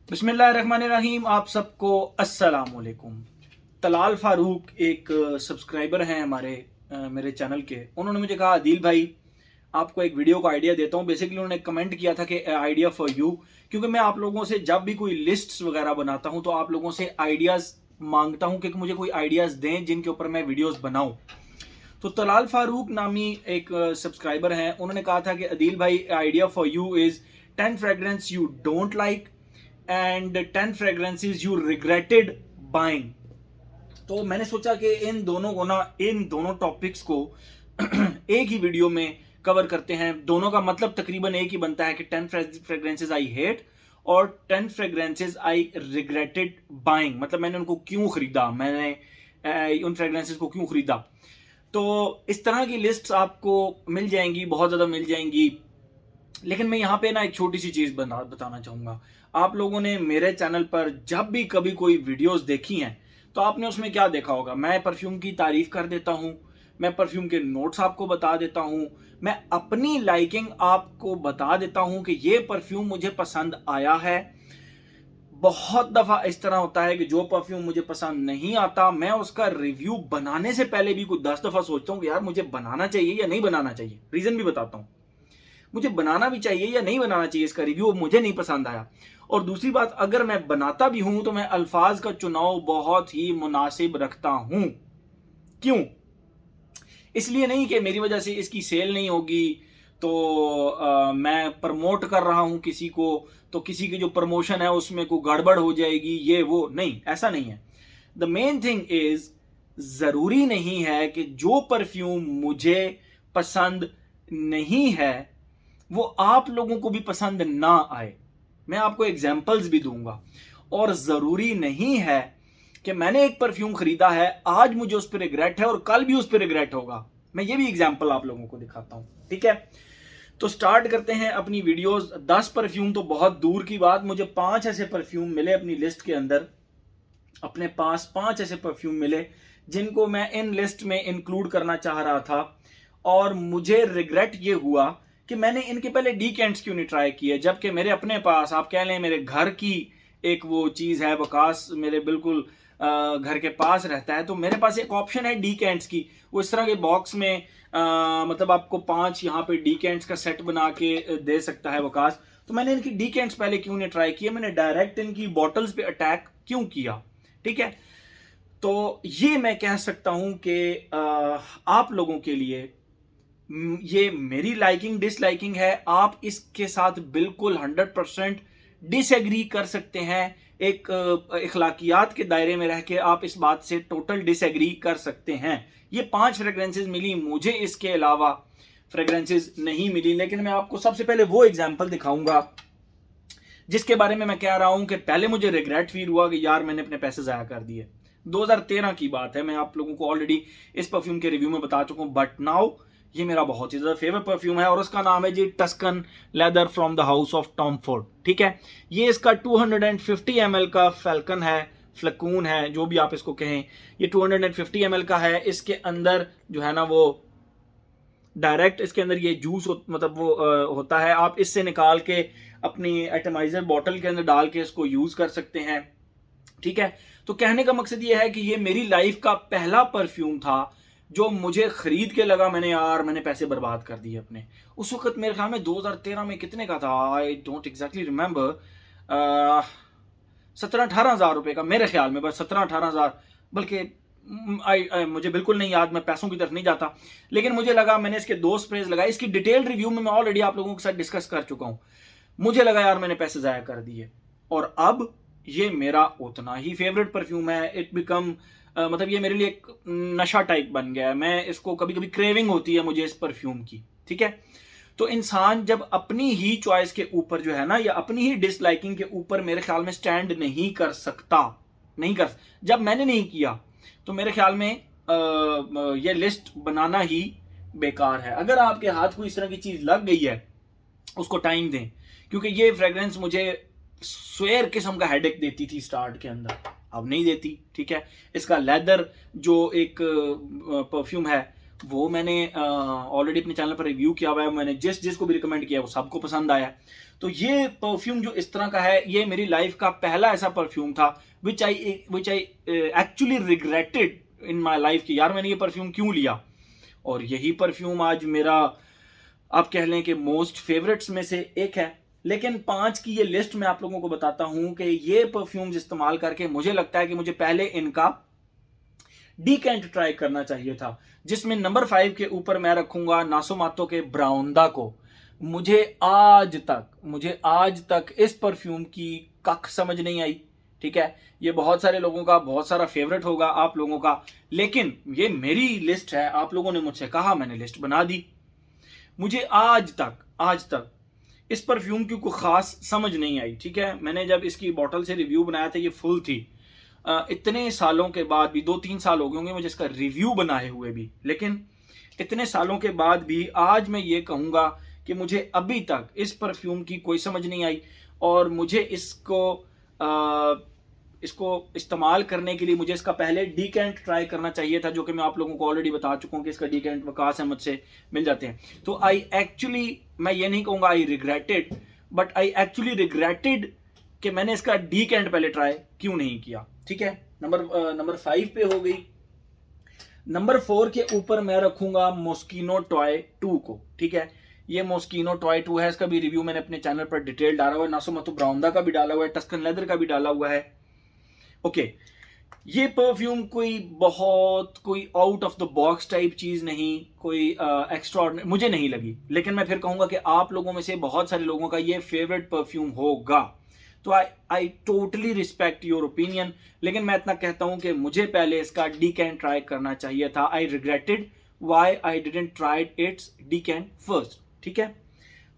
बिस्मिल्लाहिर्रहमानिर्रहीम। आप सबको अस्सलाम वालेकुम। तलाल फारूक एक सब्सक्राइबर हैं हमारे मेरे चैनल के। उन्होंने मुझे कहा आदिल भाई आपको एक वीडियो का आइडिया देता हूँ। बेसिकली उन्होंने कमेंट किया था कि आइडिया फॉर यू, क्योंकि मैं आप लोगों से जब भी कोई लिस्ट्स वगैरह बनाता हूँ तो आप लोगों से आइडियाज़ मांगता हूँ कि मुझे कोई आइडियाज़ दें जिनके ऊपर मैं वीडियोज़ बनाऊँ। तो तलाल फारूक नामी एक सब्सक्राइबर हैं, उन्होंने कहा था कि अदील भाई idea for you is 10 fragrance you don't like and 10 fragrances you regretted buying. तो मैंने सोचा कि इन दोनों टॉपिक्स को एक ही वीडियो में कवर करते हैं। दोनों का मतलब तकरीबन एक ही बनता है कि 10 फ्रेगरेंसेस आई हेट और 10 फ्रेगरेंसेस आई रिग्रेटेड बाइंग। मतलब मैंने उनको क्यों खरीदा, मैंने उन फ्रेगरेंसेस को क्यों खरीदा। तो इस तरह की लिस्ट आपको मिल जाएंगी, बहुत ज़्यादा मिल जाएंगी। लेकिन मैं यहाँ पे ना एक छोटी सी चीज़ बताना चाहूँगा। आप लोगों ने मेरे चैनल पर जब भी कभी कोई वीडियोस देखी हैं तो आपने उसमें क्या देखा होगा। मैं परफ्यूम की तारीफ कर देता हूँ, मैं परफ्यूम के नोट्स आपको बता देता हूँ, मैं अपनी लाइकिंग आपको बता देता हूँ कि ये परफ्यूम मुझे पसंद आया है। बहुत दफ़ा इस तरह होता है कि जो परफ्यूम मुझे पसंद नहीं आता मैं उसका रिव्यू बनाने से पहले भी कुछ 10 दफ़ा सोचता हूँ कि यार मुझे बनाना चाहिए या नहीं बनाना चाहिए। रीज़न भी बताता हूँ, मुझे बनाना भी चाहिए या नहीं बनाना चाहिए इसका रिव्यू, मुझे नहीं पसंद आया। और दूसरी बात, अगर मैं बनाता भी हूं तो मैं अल्फाज का चुनाव बहुत ही मुनासिब रखता हूं। क्यों? इसलिए नहीं कि मेरी वजह से इसकी सेल नहीं होगी तो मैं प्रमोट कर रहा हूं किसी को, तो किसी की जो प्रमोशन है उसमें कोई गड़बड़ हो जाएगी, ये वो नहीं, ऐसा नहीं है। द मेन थिंग इज, जरूरी नहीं है कि जो परफ्यूम मुझे पसंद नहीं है वो आप लोगों को भी पसंद ना आए। मैं आपको एग्जाम्पल्स भी दूंगा। और जरूरी नहीं है कि मैंने एक परफ्यूम खरीदा है, आज मुझे उस पर रिग्रेट है और कल भी उस पर रिग्रेट होगा। मैं ये भी एग्जाम्पल आप लोगों को दिखाता हूं, ठीक है। तो स्टार्ट करते हैं अपनी वीडियोस। 10 परफ्यूम तो बहुत दूर की बात, मुझे 5 ऐसे परफ्यूम मिले अपनी लिस्ट के अंदर। अपने पास 5 ऐसे परफ्यूम मिले जिनको मैं इन लिस्ट में इंक्लूड करना चाह रहा था और मुझे रिग्रेट ये हुआ कि मैंने इनके पहले डीकेंट्स क्यों नहीं ट्राई किए। जबकि मेरे अपने पास, आप कह लें मेरे घर की एक वो चीज़ है, वकास मेरे बिल्कुल घर के पास रहता है, तो मेरे पास एक ऑप्शन है डीकेंट्स की। वो इस तरह के बॉक्स में मतलब आपको 5 यहाँ पे डीकेंट्स का सेट बना के दे सकता है वकास। तो मैंने इनकी डीकेंट्स पहले क्यों नहीं ट्राई किया, मैंने डायरेक्ट इनकी बॉटल्स पे अटैक क्यों किया, ठीक है। तो ये मैं कह सकता हूं कि आप लोगों के लिए ये मेरी लाइकिंग डिसलाइकिंग है। आप इसके साथ बिल्कुल 100% डिसएग्री कर सकते हैं। एक इखलाकियात के दायरे में रह के आप इस बात से टोटल डिसएग्री कर सकते हैं। ये 5 फ्रेग्रेंसेस मिली मुझे, इसके अलावा फ्रेग्रेंसेस नहीं मिली। लेकिन मैं आपको सबसे पहले वो एग्जांपल दिखाऊंगा जिसके बारे में मैं कह रहा हूं कि पहले मुझे रिग्रेट फील हुआ कि यार मैंने अपने पैसे ज़ाया कर दिए। 2013 की बात है, मैं आप लोगों को ऑलरेडी इस परफ्यूम के रिव्यू में बता चुका हूं। बट नाउ ये मेरा बहुत ही ज़्यादा फेवरेट परफ्यूम है और उसका नाम है जी Tuscan leather from the house of Tom Ford, ठीक है। ये इसका 250 ml का फैल्कन है, फ्लकून है, जो भी आप इसको कहें। ये 250 ml का है। इसके अंदर जो है ना वो डायरेक्ट इसके अंदर ये जूस मतलब वो होता है। आप इससे निकाल के अपनी एटमाइजर बॉटल के अंदर डाल के इसको यूज कर सकते हैं, ठीक है। तो कहने का मकसद ये है कि ये मेरी लाइफ का पहला परफ्यूम था जो मुझे खरीद के लगा मैंने यार मैंने पैसे बर्बाद कर दिए अपने। उस वक्त मेरे ख्याल में 2013 में कितने का था, आई डोंट एग्जैक्टली रिमेंबर, 17-18 हज़ार रुपए का मेरे ख्याल में, बस 17-18 हज़ार। बल्कि मुझे बिल्कुल नहीं याद, मैं पैसों की तरफ नहीं जाता। लेकिन मुझे लगा, मैंने इसके 2 स्प्रेज लगाए। इसकी डिटेल रिव्यू में मैं ऑलरेडी आप लोगों के साथ डिस्कस कर चुका हूं। मुझे लगा यार मैंने पैसे जाया कर दिए और अब ये मेरा उतना ही फेवरेट परफ्यूम है। इट बिकम मतलब ये मेरे लिए एक नशा टाइप बन गया है। मैं इसको कभी कभी क्रेविंग होती है मुझे इस परफ्यूम की, ठीक है। तो इंसान जब अपनी ही चॉइस के ऊपर जो है ना, या अपनी ही डिसलाइकिंग के ऊपर मेरे ख्याल में स्टैंड नहीं कर सकता, नहीं कर, जब मैंने नहीं किया तो मेरे ख्याल में ये लिस्ट बनाना ही बेकार है। अगर आपके हाथ को इस तरह की चीज लग गई है उसको टाइम दें, क्योंकि ये फ्रेग्रेंस मुझे स्वेयर किस्म का हेडेक देती थी स्टार्ट के अंदर, अब नहीं देती, ठीक है। इसका लेदर जो एक परफ्यूम है वो मैंने ऑलरेडी अपने चैनल पर रिव्यू किया हुआ है, मैंने जिसको भी रिकमेंड किया वो सबको पसंद आया। तो ये परफ्यूम जो इस तरह का है, ये मेरी लाइफ का पहला ऐसा परफ्यूम था which I actually regretted in my life कि यार मैंने ये परफ्यूम क्यों लिया। और यही परफ्यूम आज मेरा, आप कह लें कि मोस्ट फेवरेट्स में से एक है। लेकिन 5 की ये लिस्ट मैं आप लोगों को बताता हूं कि ये परफ्यूम्स इस्तेमाल करके मुझे लगता है कि मुझे पहले इनका डीकेंट ट्राई करना चाहिए था, जिसमें नंबर 5 के ऊपर मैं रखूंगा नासोमातो के ब्राउंदा को। मुझे आज तक इस परफ्यूम की कख समझ नहीं आई। ठीक है, ये बहुत सारे लोगों का बहुत सारा फेवरेट होगा आप लोगों का, लेकिन ये मेरी लिस्ट है, आप लोगों ने मुझसे कहा, मैंने लिस्ट बना दी। मुझे आज तक इस परफ्यूम की कोई खास समझ नहीं आई। ठीक है, मैंने जब इसकी बॉटल से रिव्यू बनाया था, ये फुल थी। इतने सालों के बाद भी, 2-3 साल हो गए होंगे मुझे इसका रिव्यू बनाए हुए भी, लेकिन इतने सालों के बाद भी आज मैं ये कहूंगा कि मुझे अभी तक इस परफ्यूम की कोई समझ नहीं आई। और मुझे इसको इस्तेमाल करने के लिए मुझे इसका पहले डीकेंट ट्राई करना चाहिए था, जो कि मैं आप लोगों को ऑलरेडी बता चुका हूं कि इसका डीकेंट वकास अहमद से मिल जाते हैं। तो मैं ये नहीं कहूंगा I regretted, but I actually regretted कि मैंने इसका डीकेंट पहले ट्राई क्यों नहीं किया। ठीक है, नंबर 5 पे हो गई। नंबर 4 के ऊपर मैं रखूंगा मॉस्किनो टॉय 2 को। ठीक है, ये मॉस्किनो टॉय 2 है, इसका भी रिव्यू मैंने अपने चैनल पर डिटेल डाला हुआ है, नासोमातो ब्राउंदा का भी डाला हुआ है, टस्कन लेदर का भी डाला हुआ है। ओके, ये परफ्यूम कोई out of the box type चीज नहीं, कोई एक्स्ट्राऑर्डिनरी मुझे नहीं लगी, लेकिन मैं फिर कहूंगा कि आप लोगों में से बहुत सारे लोगों का ये फेवरेट परफ्यूम होगा। तो I totally respect your opinion, लेकिन मैं इतना कहता हूं कि मुझे पहले इसका डीकेंट ट्राई करना चाहिए था। I regretted why I didn't try its decant first. ठीक है,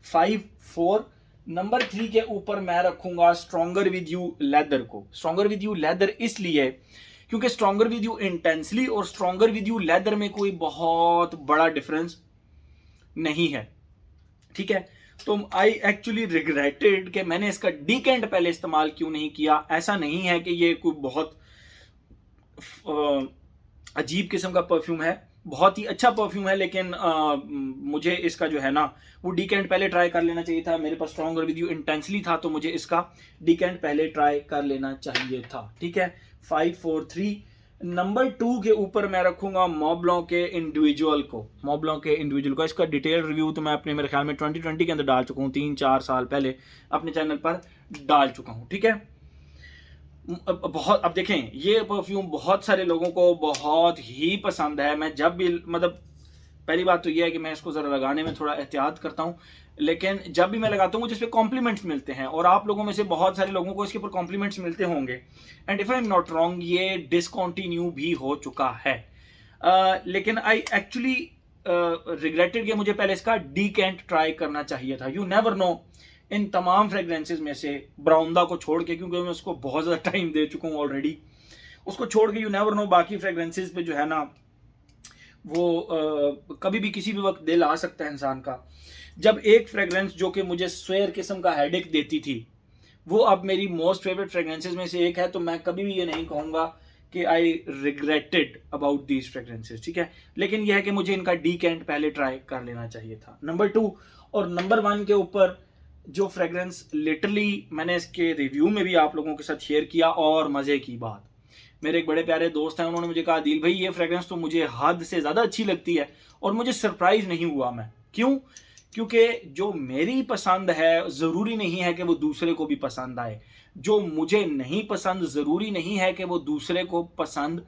5-4। नंबर 3 के ऊपर मैं रखूंगा स्ट्रॉन्गर विद यू लेदर को। स्ट्रॉन्गर विद यू लेदर इसलिए क्योंकि स्ट्रॉन्गर विद यू इंटेंसली और स्ट्रॉन्गर विद यू लेदर में कोई बहुत बड़ा डिफरेंस नहीं है। ठीक है, तो आई एक्चुअली रिग्रेटेड कि मैंने इसका डीकेंट पहले इस्तेमाल क्यों नहीं किया। ऐसा नहीं है कि ये कोई बहुत अजीब किस्म का परफ्यूम है, बहुत ही अच्छा परफ्यूम है, लेकिन मुझे इसका जो है ना वो डीकेंट पहले ट्राई कर लेना चाहिए था। मेरे पास स्ट्रॉन्गर विद यू इंटेंसली था, तो मुझे इसका डीकेंट पहले ट्राई कर लेना चाहिए था। ठीक है, 5-4-3। नंबर 2 के ऊपर मैं रखूंगा मॉब्लॉन्क के इंडिविजुअल को। इसका डिटेल रिव्यू तो मैं अपने मेरे ख्याल में 2020 के अंदर डाल चुका हूँ, 3-4 साल पहले अपने चैनल पर डाल चुका हूँ। ठीक है, अब देखें, ये परफ्यूम बहुत सारे लोगों को बहुत ही पसंद है। मैं जब भी, मतलब पहली बात तो ये है कि मैं इसको जरा लगाने में थोड़ा एहतियात करता हूँ, लेकिन जब भी मैं लगाता हूँ जिसपे कॉम्प्लीमेंट्स मिलते हैं, और आप लोगों में से बहुत सारे लोगों को इसके ऊपर कॉम्प्लीमेंट्स मिलते होंगे, and if I am not wrong ये डिसकंटिन्यू भी हो चुका है। लेकिन आई एक्चुअली रिग्रेटेड कि मुझे पहले इसका डीकेंट ट्राई करना चाहिए था। यू नेवर नो, इन तमाम फ्रेग्रेंसेज में से ब्राउंदा को छोड़ के, क्योंकि मैं उसको बहुत ज़्यादा टाइम दे चुका हूँ ऑलरेडी, उसको छोड़ के यू नेवर नो बाकी फ्रेग्रेंसेज पे जो है ना वो कभी भी किसी भी वक्त दिल आ सकता है इंसान का। जब एक फ्रेग्रेंस जो कि मुझे स्वेयर किस्म का हेडेक देती थी, वो अब मेरी मोस्ट फेवरेट फ्रेग्रेंसेज में से एक है, तो मैं कभी भी ये नहीं कहूँगा कि आई रिग्रेटेड अबाउट दीज फ्रेग्रेंसेज। ठीक है, लेकिन यह है कि मुझे इनका डीकेंट पहले ट्राई कर लेना चाहिए था। नंबर 2 और नंबर 1 के ऊपर जो फ्रेग्रेंस लिटरली मैंने इसके रिव्यू में भी आप लोगों के साथ शेयर किया, और मज़े की बात, मेरे एक बड़े प्यारे दोस्त हैं, उन्होंने मुझे कहा आदिल भाई ये फ्रेग्रेंस तो मुझे हद से ज़्यादा अच्छी लगती है, और मुझे सरप्राइज नहीं हुआ मैं। क्यों? क्योंकि जो मेरी पसंद है ज़रूरी नहीं है कि वो दूसरे को भी पसंद आए, जो मुझे नहीं पसंद ज़रूरी नहीं है कि वो दूसरे को पसंद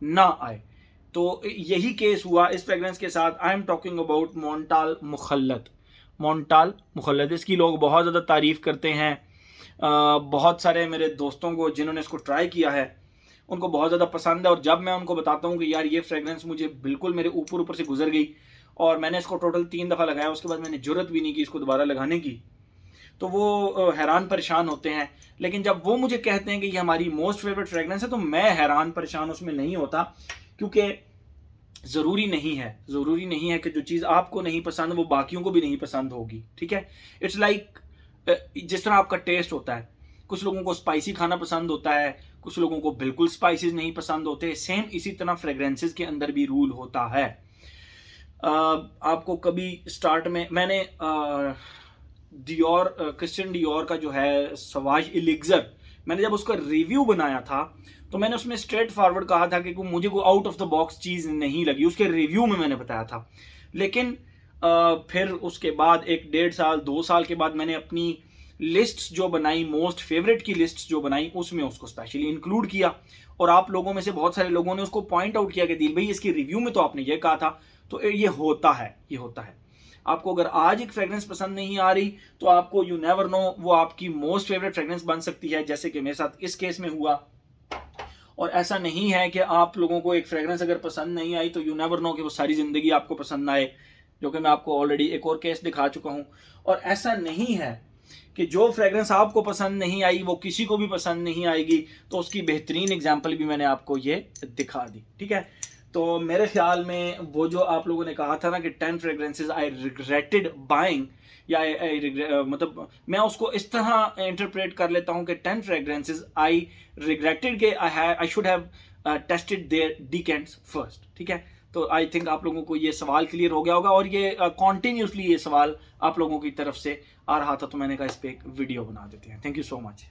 ना आए। तो यही केस हुआ इस फ्रेग्रेंस के साथ। I am talking about Montale Mukhallat. इसकी लोग बहुत ज़्यादा तारीफ़ करते हैं। बहुत सारे मेरे दोस्तों को जिन्होंने इसको ट्राई किया है उनको बहुत ज़्यादा पसंद है, और जब मैं उनको बताता हूँ कि यार ये फ्रेग्रेंस मुझे बिल्कुल मेरे ऊपर से गुजर गई, और मैंने इसको टोटल 3 दफ़ा लगाया, उसके बाद मैंने जुर्रत भी नहीं की इसको दोबारा लगाने की, तो वो हैरान परेशान होते हैं। लेकिन जब वो मुझे कहते हैं कि ये हमारी मोस्ट फेवरेट फ्रेग्रेंस है, तो मैं हैरान परेशान उसमें नहीं होता, क्योंकि ज़रूरी नहीं है कि जो चीज़ आपको नहीं पसंद वो बाकियों को भी नहीं पसंद होगी। ठीक है, इट्स लाइक जिस तरह आपका टेस्ट होता है, कुछ लोगों को स्पाइसी खाना पसंद होता है, कुछ लोगों को बिल्कुल स्पाइसेस नहीं पसंद होते, सेम इसी तरह फ्रेग्रेंसेस के अंदर भी रूल होता है। आपको कभी स्टार्ट में मैंने डियोर, क्रिश्चियन डियोर का जो है सवाज इलिक्जर, मैंने जब उसका रिव्यू बनाया था तो मैंने उसमें स्ट्रेट फॉरवर्ड कहा था कि मुझे कोई आउट ऑफ द बॉक्स चीज़ नहीं लगी, उसके रिव्यू में मैंने बताया था। लेकिन फिर उसके बाद 1-1.5 साल 2 साल के बाद मैंने अपनी लिस्ट जो बनाई, मोस्ट फेवरेट की लिस्ट जो बनाई, उसमें उसको स्पेशली इंक्लूड किया। और आप लोगों में से बहुत सारे लोगों ने उसको पॉइंट आउट किया कि दिल भाई इसकी रिव्यू में तो आपने ये कहा था। तो ये होता है, ये होता है। आपको अगर आज एक फ्रेग्रेंस पसंद नहीं आ रही तो आपको यू नेवर नो वो आपकी मोस्ट फेवरेट फ्रेग्रेंस बन सकती है, जैसे कि मेरे साथ इस केस में हुआ। और ऐसा नहीं है कि आप लोगों को एक फ्रेग्रेंस अगर पसंद नहीं आई तो यू नेवर नो कि वो सारी जिंदगी आपको पसंद आए, जो कि मैं आपको ऑलरेडी एक और केस दिखा चुका हूं। और ऐसा नहीं है कि जो फ्रेग्रेंस आपको पसंद नहीं आई वो किसी को भी पसंद नहीं आएगी, तो उसकी बेहतरीन एग्जांपल भी मैंने आपको ये दिखा दी, ठीक है। तो मेरे ख्याल में वो जो आप लोगों ने कहा था ना कि 10 फ्रेग्रेंसेज आई रिग्रेटेड बाइंग, या मतलब मैं उसको इस तरह इंटरप्रेट कर लेता हूं कि 10 फ्रेग्रेंसेज आई रिग्रेटेड के I should have tested their decants first, ठीक है। तो आई थिंक आप लोगों को ये सवाल क्लियर हो गया होगा, और ये कॉन्टिन्यूसली ये सवाल आप लोगों की तरफ से आ रहा था, तो मैंने कहा इस पर एक वीडियो बना देते हैं। Thank you so much.